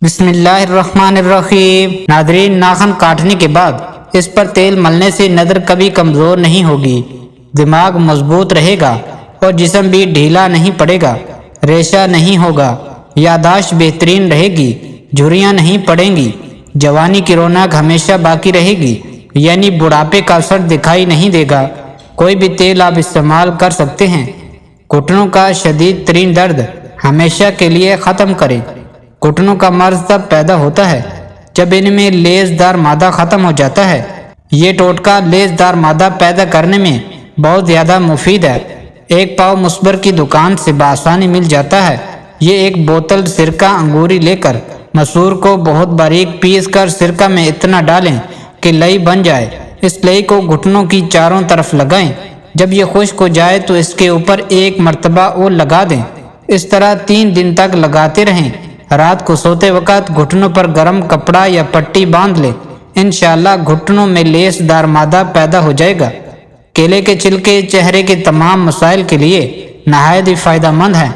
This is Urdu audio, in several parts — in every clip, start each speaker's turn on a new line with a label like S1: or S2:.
S1: بسم اللہ الرحمن الرحیم۔ ناظرین، ناخن کاٹنے کے بعد اس پر تیل ملنے سے نظر کبھی کمزور نہیں ہوگی، دماغ مضبوط رہے گا اور جسم بھی ڈھیلا نہیں پڑے گا، ریشہ نہیں ہوگا، یادداشت بہترین رہے گی، جھریاں نہیں پڑیں گی، جوانی کی رونق ہمیشہ باقی رہے گی، یعنی بڑھاپے کا اثر دکھائی نہیں دے گا۔ کوئی بھی تیل آپ استعمال کر سکتے ہیں۔ گھٹنوں کا شدید ترین درد ہمیشہ کے لیے ختم کریں۔ گھٹنوں کا مرض تب پیدا ہوتا ہے جب ان میں لیس دار مادہ ختم ہو جاتا ہے۔ یہ ٹوٹکا لیس دار مادہ پیدا کرنے میں بہت زیادہ مفید ہے۔ ایک پاؤ مسبر کی دکان سے بآسانی مل جاتا ہے۔ یہ ایک بوتل سرکہ انگوری لے کر مسور کو بہت باریک پیس کر سرکہ میں اتنا ڈالیں کہ لئی بن جائے۔ اس لئی کو گھٹنوں کی چاروں طرف لگائیں۔ جب یہ خشک ہو جائے تو اس کے اوپر ایک مرتبہ اور لگا دیں۔ اس طرح 3 دن تک لگاتے رہیں۔ رات کو سوتے وقت گھٹنوں پر گرم کپڑا یا پٹی باندھ لیں۔ انشاءاللہ گھٹنوں میں لیس دار مادہ پیدا ہو جائے گا۔ کیلے کے چھلکے چہرے کے تمام مسائل کے لیے نہایت ہی فائدہ مند ہیں۔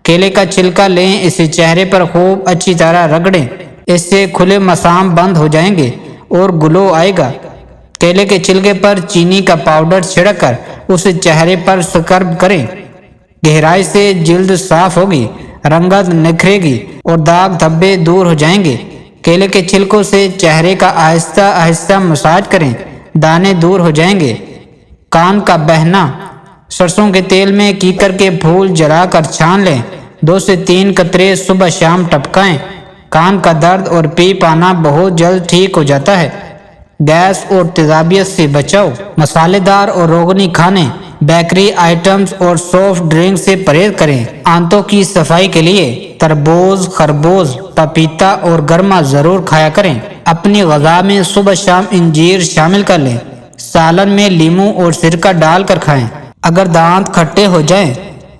S1: کیلے کا چھلکا لیں، اسے چہرے پر خوب اچھی طرح رگڑیں۔ اس سے کھلے مسام بند ہو جائیں گے اور گلو آئے گا۔ کیلے کے چھلکے پر چینی کا پاؤڈر چھڑک کر اسے چہرے پر سکرب کریں۔ گہرائی سے جلد صاف ہوگی، رنگت نکھرے گی اور داغ دھبے دور ہو جائیں گے۔ کیلے کے چھلکوں سے چہرے کا آہستہ آہستہ مساج کریں، دانے دور ہو جائیں گے۔ کان کا بہنا، سرسوں کے تیل میں کیکر کے پھول جلا کر چھان لیں، 2 سے 3 قطرے صبح شام ٹپکائیں۔ کان کا درد اور پیپ آنا بہت جلد ٹھیک ہو جاتا ہے۔ گیس اور تیزابیت سے بچاؤ، مسالے دار اور روغنی کھانے، بیکری آئٹمز اور سافٹ ڈرنک سے پرہیز کریں۔ آنتوں کی صفائی کے لیے تربوز، خربوز، پپیتا اور گرما ضرور کھایا کریں۔ اپنی غذا میں صبح شام انجیر شامل کر لیں۔ سالن میں لیموں اور سرکہ ڈال کر کھائیں۔ اگر دانت کھٹے ہو جائیں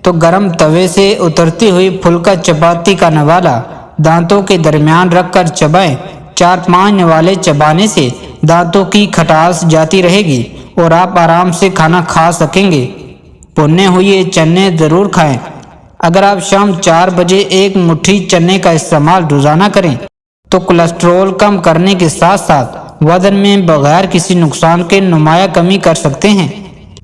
S1: تو گرم توے سے اترتی ہوئی پھلکا چپاتی کا نوالا دانتوں کے درمیان رکھ کر چبائیں۔ 4-5 نوالے چبانے سے دانتوں کی کھٹاس جاتی رہے گی اور آپ آرام سے کھانا کھا سکیں گے۔ بھنے ہوئے چنے ضرور کھائیں۔ اگر آپ شام 4 بجے ایک مٹھی چنے کا استعمال روزانہ کریں تو کولیسٹرول کم کرنے کے ساتھ ساتھ وزن میں بغیر کسی نقصان کے نمایاں کمی کر سکتے ہیں۔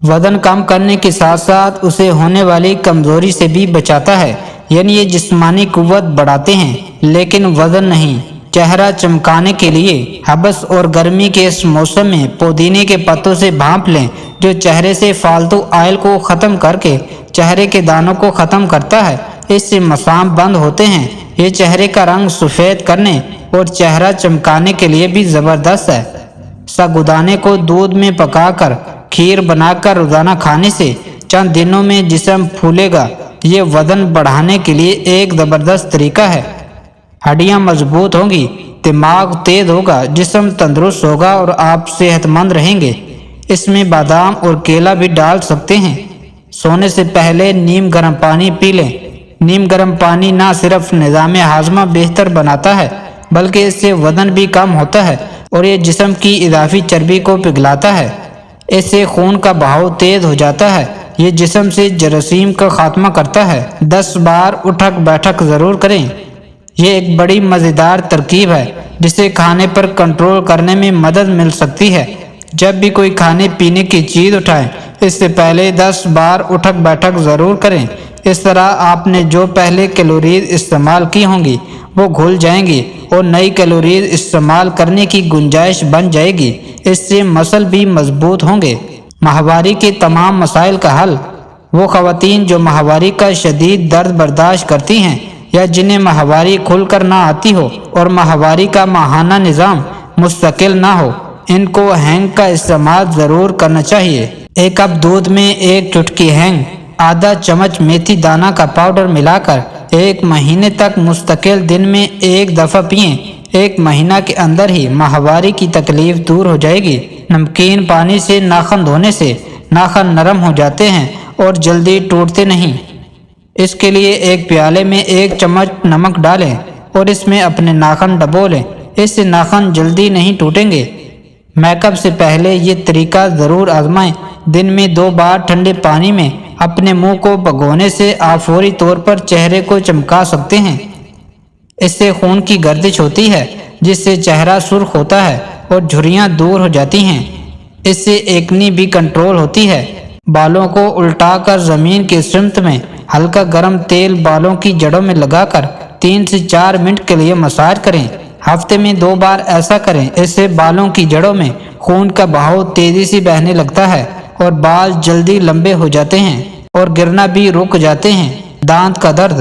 S1: وزن کم کرنے کے ساتھ ساتھ اسے ہونے والی کمزوری سے بھی بچاتا ہے، یعنی یہ جسمانی قوت بڑھاتے ہیں لیکن وزن نہیں۔ چہرہ چمکانے کے لیے حبس اور گرمی کے اس موسم میں پودینے کے پتوں سے بھانپ لیں، جو چہرے سے فالتو آئل کو ختم کر کے چہرے کے دانوں کو ختم کرتا ہے۔ اس سے مسام بند ہوتے ہیں۔ یہ چہرے کا رنگ سفید کرنے اور چہرہ چمکانے کے لیے بھی زبردست ہے۔ ساگودانے کو دودھ میں پکا کر کھیر بنا کر روزانہ کھانے سے چند دنوں میں جسم پھولے گا۔ یہ وزن بڑھانے کے لیے ایک زبردست طریقہ ہے۔ ہڈیاں مضبوط ہوں گی، دماغ تیز ہوگا، جسم تندرست ہوگا اور آپ صحت مند رہیں گے۔ اس میں بادام اور کیلا بھی ڈال سکتے ہیں۔ سونے سے پہلے نیم گرم پانی پی لیں۔ نیم گرم پانی نہ صرف نظام ہاضمہ بہتر بناتا ہے بلکہ اس سے وزن بھی کم ہوتا ہے اور یہ جسم کی اضافی چربی کو پگھلاتا ہے۔ اس سے خون کا بہاؤ تیز ہو جاتا ہے۔ یہ جسم سے جراثیم کا خاتمہ کرتا ہے۔ 10 بار اٹھک بیٹھک ضرور کریں۔ یہ ایک بڑی مزیدار ترکیب ہے جسے کھانے پر کنٹرول کرنے میں مدد مل سکتی ہے۔ جب بھی کوئی کھانے پینے کی چیز اٹھائیں، اس سے پہلے 10 بار اٹھک بیٹھک ضرور کریں۔ اس طرح آپ نے جو پہلے کیلوریز استعمال کی ہوں گی وہ گھل جائیں گی اور نئی کیلوریز استعمال کرنے کی گنجائش بن جائے گی۔ اس سے مسل بھی مضبوط ہوں گے۔ ماہواری کے تمام مسائل کا حل، وہ خواتین جو ماہواری کا شدید درد برداشت کرتی ہیں یا جنہیں ماہواری کھل کر نہ آتی ہو اور ماہواری کا ماہانہ نظام مستقل نہ ہو، ان کو ہینگ کا استعمال ضرور کرنا چاہیے۔ 1 کپ دودھ میں 1 چٹکی ہینگ، آدھا چمچ میتھی دانہ کا پاؤڈر ملا کر 1 مہینے تک مستقل دن میں 1 دفعہ پئیں۔ 1 مہینہ کے اندر ہی ماہواری کی تکلیف دور ہو جائے گی۔ نمکین پانی سے ناخن دھونے سے ناخن نرم ہو جاتے ہیں اور جلدی ٹوٹتے نہیں۔ اس کے لیے 1 پیالے میں 1 چمچ نمک ڈالیں اور اس میں اپنے ناخن ڈبو لیں۔ اس سے ناخن جلدی نہیں ٹوٹیں گے۔ میک اپ سے پہلے یہ طریقہ ضرور آزمائیں۔ دن میں 2 بار ٹھنڈے پانی میں اپنے منہ کو بھگونے سے آپ فوری طور پر چہرے کو چمکا سکتے ہیں۔ اس سے خون کی گردش ہوتی ہے جس سے چہرہ سرخ ہوتا ہے اور جھریاں دور ہو جاتی ہیں۔ اس سے ایکنی بھی کنٹرول ہوتی ہے۔ بالوں کو الٹا کر زمین کی سمت میں ہلکا گرم تیل بالوں کی جڑوں میں لگا کر 3 سے 4 منٹ کے لیے مساج کریں۔ ہفتے میں 2 بار ایسا کریں۔ اس سے بالوں کی جڑوں میں خون کا بہاؤ تیزی سے بہنے لگتا ہے اور بال جلدی لمبے ہو جاتے ہیں اور گرنا بھی رک جاتے ہیں۔ دانت کا درد۔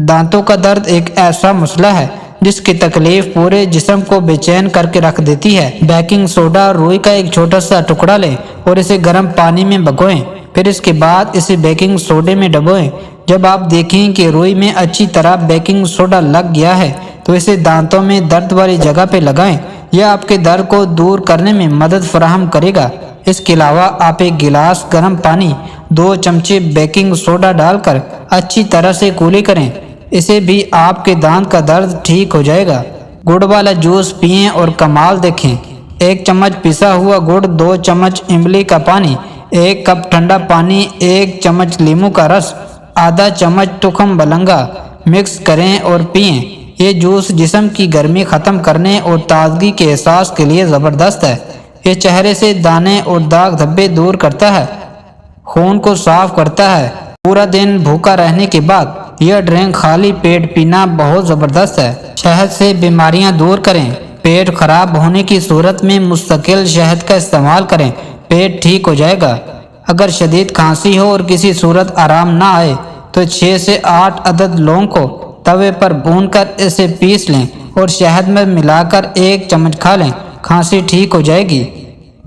S1: دانتوں کا درد ایک ایسا مسئلہ ہے جس کی تکلیف پورے جسم کو بے چین کر کے رکھ دیتی ہے۔ بیکنگ سوڈا اور روئی کا ایک چھوٹا سا ٹکڑا لیں اور اسے گرم پانی میں بھگوئیں، پھر اس کے بعد اسے بیکنگ سوڈے میں ڈبوئیں۔ جب آپ دیکھیں کہ روئی میں اچھی طرح بیکنگ سوڈا لگ گیا ہے تو اسے دانتوں میں درد والی جگہ پہ لگائیں۔ یہ آپ کے درد کو دور کرنے میں مدد فراہم کرے گا۔ اس کے علاوہ آپ ایک گلاس گرم پانی 2 چمچے بیکنگ سوڈا ڈال کر اچھی طرح سے کولی کریں، اسے بھی آپ کے دانت کا درد ٹھیک ہو جائے گا۔ گڑ والا جوس پئیں اور کمال دیکھیں۔ 1 چمچ پسا ہوا گڑ، 2 چمچ املی کا پانی، 1 کپ ٹھنڈا پانی، 1 چمچ لیموں کا رس، آدھا چمچ تخم بلنگا مکس کریں اور پئیں۔ یہ جوس جسم کی گرمی ختم کرنے اور تازگی کے احساس کے لیے زبردست ہے۔ یہ چہرے سے دانے اور داغ دھبے دور کرتا ہے، خون کو صاف کرتا ہے۔ پورا دن بھوکا رہنے کے بعد یہ ڈرنک خالی پیٹ پینا بہت زبردست ہے۔ شہد سے بیماریاں دور کریں۔ پیٹ خراب ہونے کی صورت میں مستقل شہد کا استعمال کریں، پیٹ ٹھیک ہو جائے گا۔ اگر شدید کھانسی ہو اور کسی صورت آرام نہ آئے تو 6 سے 8 عدد لونگ کو توے پر بھون کر اسے پیس لیں اور شہد میں ملا کر 1 چمچ کھا لیں، کھانسی ٹھیک ہو جائے گی۔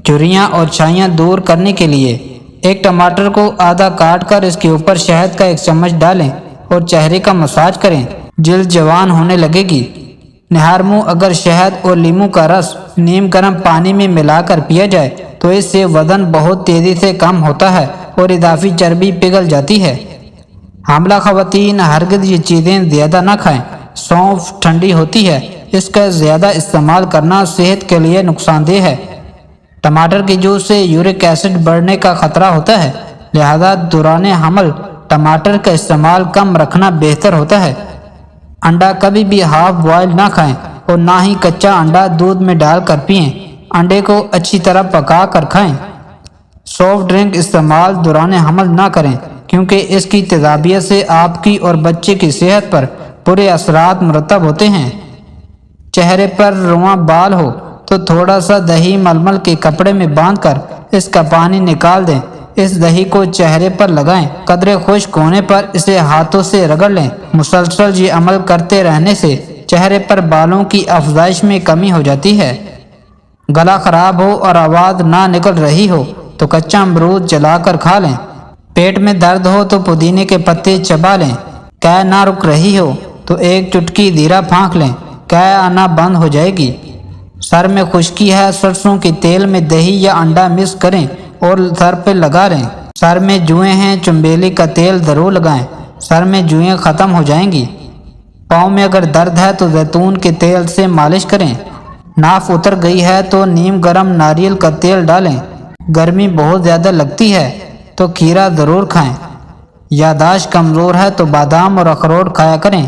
S1: جھریاں اور چھائیاں دور کرنے کے لیے 1 ٹماٹر کو آدھا کاٹ کر اس کے اوپر شہد کا 1 چمچ ڈالیں اور چہرے کا مساج کریں، جلد جوان ہونے لگے گی۔ نہار منہ اگر شہد اور لیموں کا رس نیم گرم پانی میں ملا کر پیا جائے تو اس سے وزن بہت تیزی سے کم ہوتا ہے اور اضافی چربی پگھل جاتی ہے۔ حاملہ خواتین ہرگز یہ چیزیں زیادہ نہ کھائیں۔ سونف ٹھنڈی ہوتی ہے، اس کا زیادہ استعمال کرنا صحت کے لیے نقصان دہ ہے۔ ٹماٹر کے جوس سے یورک ایسڈ بڑھنے کا خطرہ ہوتا ہے، لہذا دوران حمل ٹماٹر کا استعمال کم رکھنا بہتر ہوتا ہے۔ انڈا کبھی بھی ہاف بوائل نہ کھائیں اور نہ ہی کچا انڈا دودھ میں ڈال کر پئیں۔ انڈے کو اچھی طرح پکا کر کھائیں۔ سافٹ ڈرنک استعمال دوران حمل نہ کریں کیونکہ اس کی تیزابیت سے آپ کی اور بچے کی صحت پر برے اثرات مرتب ہوتے ہیں۔ چہرے پر رواں بال ہو تو تھوڑا سا دہی ململ کے کپڑے میں باندھ کر اس کا پانی نکال دیں، اس دہی کو چہرے پر لگائیں، قدرے خشک ہونے پر اسے ہاتھوں سے رگڑ لیں۔ مسلسل یہ عمل کرتے رہنے سے چہرے پر بالوں کی افزائش میں کمی ہو جاتی ہے۔ گلا خراب ہو اور آواز نہ نکل رہی ہو تو کچا امرود جلا کر کھا لیں۔ پیٹ میں درد ہو تو پودینے کے پتے چبا لیں۔ قے نہ رک رہی ہو تو 1 چٹکی زیرہ پھونک لیں، قے آنا بند ہو جائے گی۔ سر میں خشکی ہے، سرسوں کے تیل میں دہی یا انڈا مکس کریں اور سر پہ لگا لیں۔ سر میں جوئیں ہیں، چنبیلی کا تیل ضرور لگائیں، سر میں جوئیں ختم ہو جائیں گی۔ پاؤں میں اگر درد ہے تو زیتون کے تیل سے مالش کریں۔ ناف اتر گئی ہے تو نیم گرم ناریل کا تیل ڈالیں۔ گرمی بہت زیادہ لگتی ہے تو کھیرا ضرور کھائیں۔ یادداشت کمزور ہے تو بادام اور اخروٹ کھایا کریں۔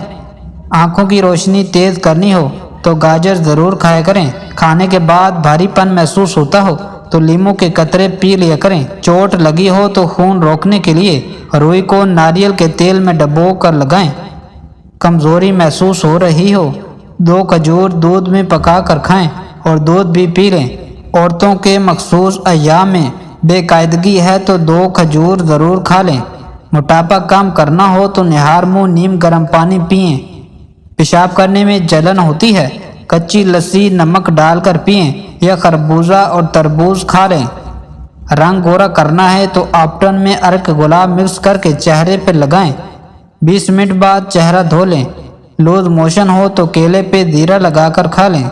S1: آنکھوں کی روشنی تیز کرنی ہو تو گاجر ضرور کھایا کریں۔ کھانے کے بعد بھاری پن محسوس ہوتا ہو تو لیموں کے قطرے پی لیا کریں۔ چوٹ لگی ہو تو خون روکنے کے لیے روئی کو ناریل کے تیل میں ڈبو کر لگائیں۔ کمزوری محسوس ہو رہی ہو 2 کھجور دودھ میں پکا کر کھائیں اور دودھ بھی پی لیں۔ عورتوں کے مخصوص ایام میں بے قاعدگی ہے تو 2 کھجور ضرور کھا لیں۔ موٹاپا کم کرنا ہو تو نہار منہ نیم گرم پانی پئیں۔ پیشاب کرنے میں جلن ہوتی ہے، کچی لسی نمک ڈال کر پئیں یا خربوزہ اور تربوز کھا لیں۔ رنگ گورا کرنا ہے تو آپٹن میں ارک گلاب مکس کر کے چہرے پہ لگائیں، 20 منٹ بعد چہرہ دھو لیں۔ لوز موشن ہو تو کیلے پہ زیرہ لگا کر کھا لیں۔